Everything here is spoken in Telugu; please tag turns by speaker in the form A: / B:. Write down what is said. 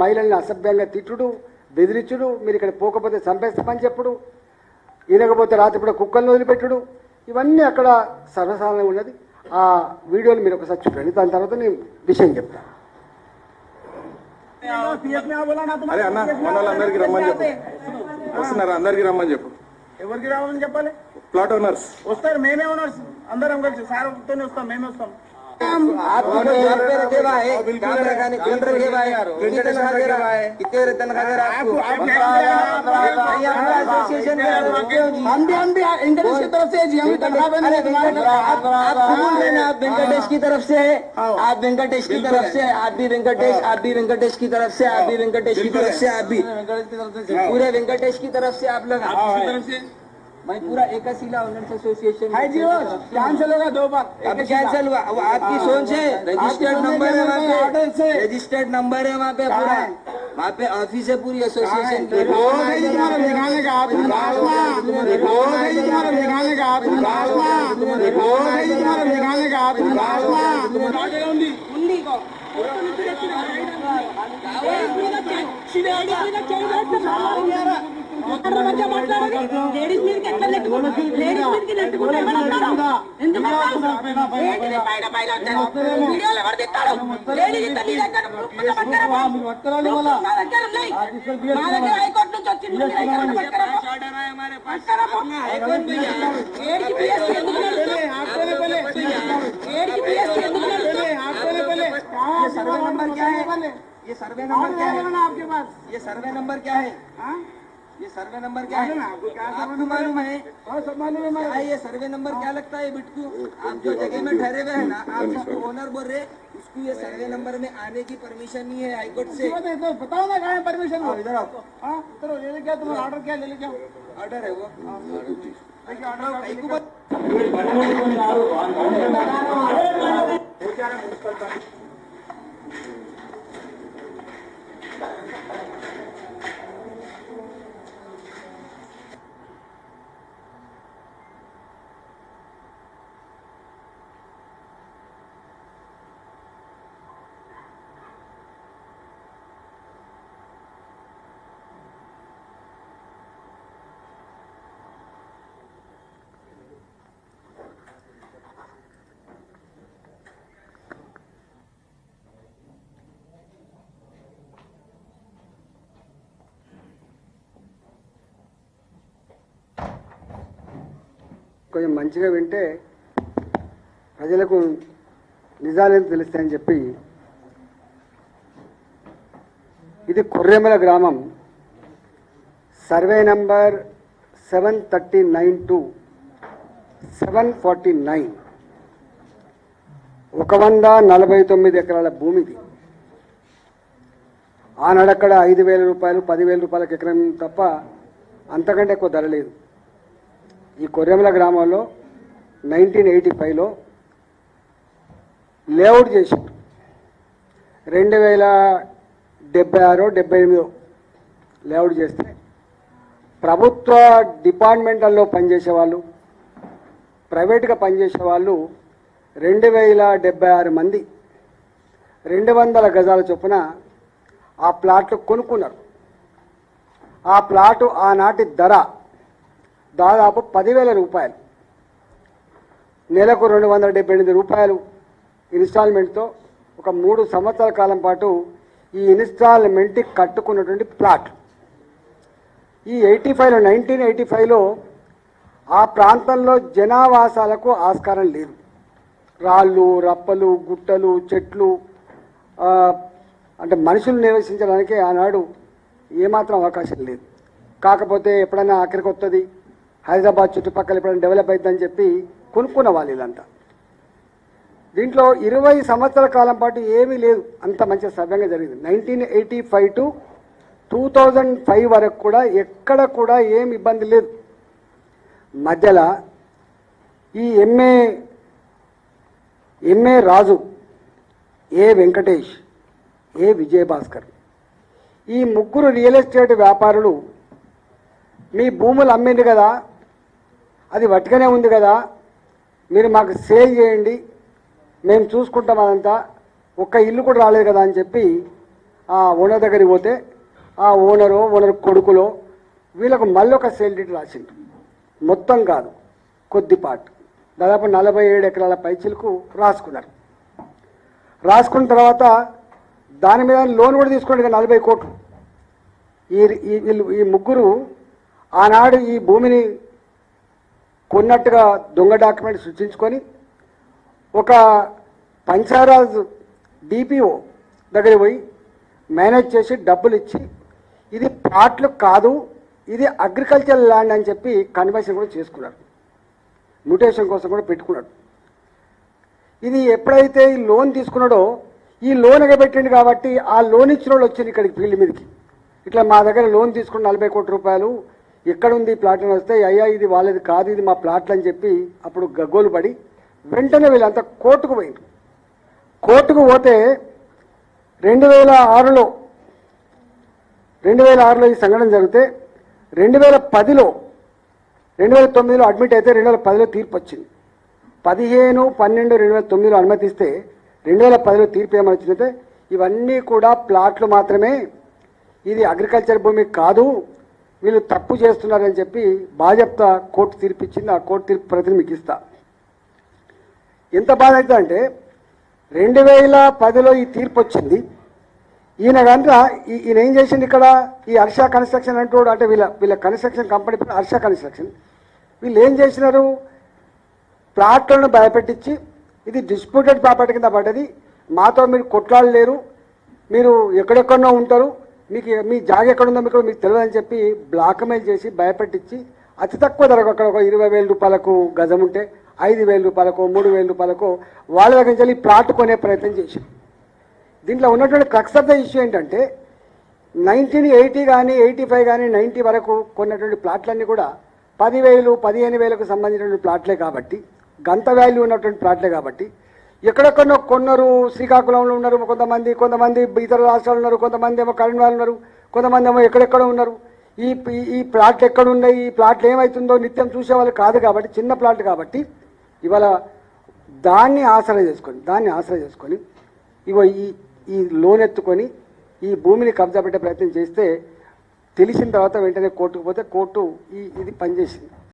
A: మహిళల్ని అసభ్యంగా తిట్టుడు, బెదిరించుడు, మీరు ఇక్కడ పోకపోతే చంపేస్తామని చెప్పుడు, ఈనకపోతే రాత్రిపూట కుక్కలను వదిలిపెట్టుడు, ఇవన్నీ అక్కడ సర్వసాధారణంగా ఉన్నది. ఆ వీడియోలు మీరు ఒకసారి చూడండి, దాని తర్వాత నేను విషయం చెప్తాను.
B: అరే అన్న మనోళ్ళందరికీ రమ్మని చెప్పు. వస్తున్నారా? అందరికీ రమ్మని చెప్పు.
C: ఎవరికి రావాలని చెప్పాలి?
B: ప్లాట్ ఓనర్స్
C: వస్తారు, మేమే ఓనర్స్ అందరం కలిసి సార్తోనే వస్తాం, మేమే వస్తాం.
D: आप घर पे रखे हुआ है, काम रखाने केंद्र रखे हुआ है, कितने तनख्वाह दे रहा है, कितने तनख्वाह दे रहा है आपको? एसोसिएशन हम भी वेंकटेश की तरफ से हम तनख्वाह आप कबूल लेना, आप वेंकटेश की तरफ से है, आप वेंकटेश की तरफ से, आप भी वेंकटेश की तरफ से, आप भी वेंकटेश की तरफ से, आप भी पूरे वेंकटेश की तरफ से आप लोग मैं पूरा एकशिला ओनर्स एसोसिएशन है जी। वो कैंसिल होगा 2 बार, अब कैंसिल हुआ। वो आपकी सोच है, रजिस्टर्ड नंबर है वहाँ पे, रजिस्टर्ड नंबर है वहाँ पे, पूरा वहाँ पे ऑफिस है पूरी एसोसिएशन की।
C: दिखाने का आप सर्वे नंबर क्या है? ये सर्वे नंबर क्या है आपके पास? ये सर्वे नंबर क्या है? ये सर्वे नंबर क्या है? आपको मालूम है? सब मालूम है। ये सर्वे नंबर क्या लगता है बिट्टू? आप जो जगह में ठहरे हुए हैं ना, आप सबको ओनर बोल रहे, उसको ये सर्वे नंबर में आने की परमिशन नहीं है हाईकोर्ट से। तो बताओ ना कहाँ है परमिशन? इधर आओ, इधर ले लेके आओ। तुम्हारा ऑर्डर क्या ले लेके आओ? ऑर्डर है वो, देखिए ऑर्डर
A: కొంచెం మంచిగా వింటే ప్రజలకు నిజాలేం తెలుస్తాయని చెప్పి, ఇది కొర్రెమల గ్రామం, సర్వే నంబర్ 739 to 749, 149 ఎకరాల భూమిది. ఆనాడక్కడ 5,000 రూపాయలు 10,000 రూపాయలకు ఎకరం తప్ప అంతకంటే ఎక్కువ ధర లేదు. ఈ కొర్రెమల గ్రామంలో 1985లో లేఅవుట్ చేశారు. 2076 78 లేఅవుట్ చేస్తే ప్రభుత్వ డిపార్ట్మెంట్లలో పనిచేసే వాళ్ళు, ప్రైవేట్గా పనిచేసే వాళ్ళు 2076 మంది 200 గజాల చొప్పున ఆ ప్లాట్లు కొనుక్కున్నారు. ఆ ప్లాటు ఆనాటి ధర దాదాపు 10,000 రూపాయలు, నెలకు 278 రూపాయలు ఇన్స్టాల్మెంట్తో ఒక 3 సంవత్సరాల కాలం పాటు ఈ ఇన్స్టాల్మెంట్ కట్టుకున్నటువంటి ప్లాట్. ఈ 1985లో ఆ ప్రాంతంలో జనావాసాలకు ఆస్కారం లేదు. రాళ్ళు, రప్పలు, గుట్టలు, చెట్లు, అంటే మనుషులు నివసించడానికి ఆనాడు ఏమాత్రం అవకాశం లేదు. కాకపోతే ఎప్పుడైనా అక్కడికి వస్తుంది, హైదరాబాద్ చుట్టుపక్కల ఎప్పుడైనా డెవలప్ అవుతుందని చెప్పి కొనుక్కున్న వాళ్ళు ఇదంతా. దీంట్లో 20 సంవత్సరాల కాలం పాటు ఏమీ లేదు, అంత మంచిగా సవ్యంగా జరిగింది. 1985 to 2005 వరకు కూడా ఎక్కడ కూడా ఏం ఇబ్బంది లేదు. మధ్యలో ఈ ఎంఏ రాజు, ఏ వెంకటేష్, ఏ విజయభాస్కర్, ఈ ముగ్గురు రియల్ ఎస్టేట్ వ్యాపారులు మీ భూములు అమ్మింది కదా, అది వట్టిగానే ఉంది కదా, మీరు మాకు సేల్ చేయండి, మేము చూసుకుంటాం, అదంతా ఒక్క ఇల్లు కూడా రాలేదు కదా అని చెప్పి ఆ ఓనర్ దగ్గరికి పోతే ఆ ఓనర్ కొడుకులో వీళ్ళకు మళ్ళీ ఒక సేల్ డీడ్ రాసిండు. మొత్తం కాదు, కొద్దిపాటు, దాదాపు 47 ఎకరాల పైచిలకు రాసుకున్నారు. రాసుకున్న తర్వాత దాని మీద లోన్ కూడా తీసుకోండి, 40 కోట్లు. ఈ ముగ్గురు ఆనాడు ఈ భూమిని కొన్నట్టుగా దొంగ డాక్యుమెంట్ సృష్టించుకొని ఒక పంచారాజ్ డిపిఓ దగ్గర పోయి మేనేజ్ చేసి డబ్బులు ఇచ్చి ఇది ప్లాట్లు కాదు, ఇది అగ్రికల్చర్ ల్యాండ్ అని చెప్పి కన్వర్షన్ కూడా చేసుకున్నాడు. మ్యూటేషన్ కోసం కూడా పెట్టుకున్నాడు. ఇది ఎప్పుడైతే ఈ లోన్ తీసుకున్నాడో ఈ లోన్ ఎగబెట్టిండు కాబట్టి ఆ లోన్ ఇచ్చిన వాళ్ళు వచ్చింది ఇక్కడికి ఫీల్డ్ మీదకి. ఇట్లా మా దగ్గర లోన్ తీసుకున్న 40 కోట్ల రూపాయలు ఎక్కడుంది ఈ ప్లాట్ అని వస్తే, అయ్యా ఇది వాళ్ళది కాదు, ఇది మా ప్లాట్లు అని చెప్పి అప్పుడు గగ్గోలు పడి వెంటనే వీళ్ళంతా కోర్టుకు పోయింది. కోర్టుకు పోతే 2006లో ఈ సంఘటన జరిగితే 2010లో 2009లో అడ్మిట్ అయితే 2010లో తీర్పు వచ్చింది. 15/12/2009లో అనుమతిస్తే 2010లో తీర్పు ఏమని వచ్చిందంటే ఇవన్నీ కూడా ప్లాట్లు మాత్రమే, ఇది అగ్రికల్చర్ భూమి కాదు, వీళ్ళు తప్పు చేస్తున్నారని చెప్పి బాజప్తా కోర్టు తీర్పు ఇచ్చింది. ఆ కోర్టు తీర్పు ప్రతిని మీకు ఇస్తా. ఎంత బాధ అవుతుంది అంటే 2010లో ఈ తీర్పు వచ్చింది. ఈయన కనుక ఈయన ఏం చేసింది ఇక్కడ, ఈ హర్ష కన్స్ట్రక్షన్ అంటూ అంటే వీళ్ళ కన్స్ట్రక్షన్ కంపెనీ హర్ష కన్స్ట్రక్షన్, వీళ్ళు ఏం చేసినారు, ప్లాట్లను భయపెట్టించి ఇది డిస్ప్యూటెడ్ ప్రాపర్టీ కింద పడ్డది, మాతో మీరు కొట్లాడలేరు, మీరు ఎక్కడెక్కడో ఉంటారు, మీ జాగ ఎక్కడుందో మీకు తెలియదని చెప్పి బ్లాక్మెయిల్ చేసి భయపెట్టించి అతి తక్కువ ధరకు అక్కడ ఒక 20,000 రూపాయలకు గజం ఉంటే 5,000 రూపాయలకు 3,000 రూపాయలకు వాళ్ళ దగ్గర నుంచి ప్లాట్ కొనే ప్రయత్నం చేశారు. దీంట్లో ఉన్నటువంటి క్రక్స్ ఆఫ్ ద ఇష్యూ ఏంటంటే 1980 కానీ 85 కానీ 90 వరకు కొన్నటువంటి ప్లాట్లన్నీ కూడా 10,000 15,000కు సంబంధించినటువంటి ప్లాట్లే కాబట్టి, గంత వాల్యూ ఉన్నటువంటి ప్లాట్లే కాబట్టి ఎక్కడెక్కడో కొన్నారు. శ్రీకాకుళంలో ఉన్నారు కొంతమంది ఇతర రాష్ట్రాలు ఉన్నారు, కొంతమంది ఏమో కరీంనగర్ ఉన్నారు, కొంతమంది ఏమో ఎక్కడెక్కడో ఉన్నారు. ఈ ప్లాట్లు ఎక్కడున్నాయి, ఈ ప్లాట్లు ఏమవుతుందో నిత్యం చూసేవాళ్ళు కాదు కాబట్టి, చిన్న ప్లాట్ కాబట్టి ఇవాళ దాన్ని ఆసరా చేసుకొని ఇవో ఈ లోన్ ఎత్తుకొని ఈ భూమిని కబ్జా పెట్టే ప్రయత్నం చేస్తే తెలిసిన తర్వాత వెంటనే కోర్టుకు పోతే కోర్టు ఇది పనిచేసింది.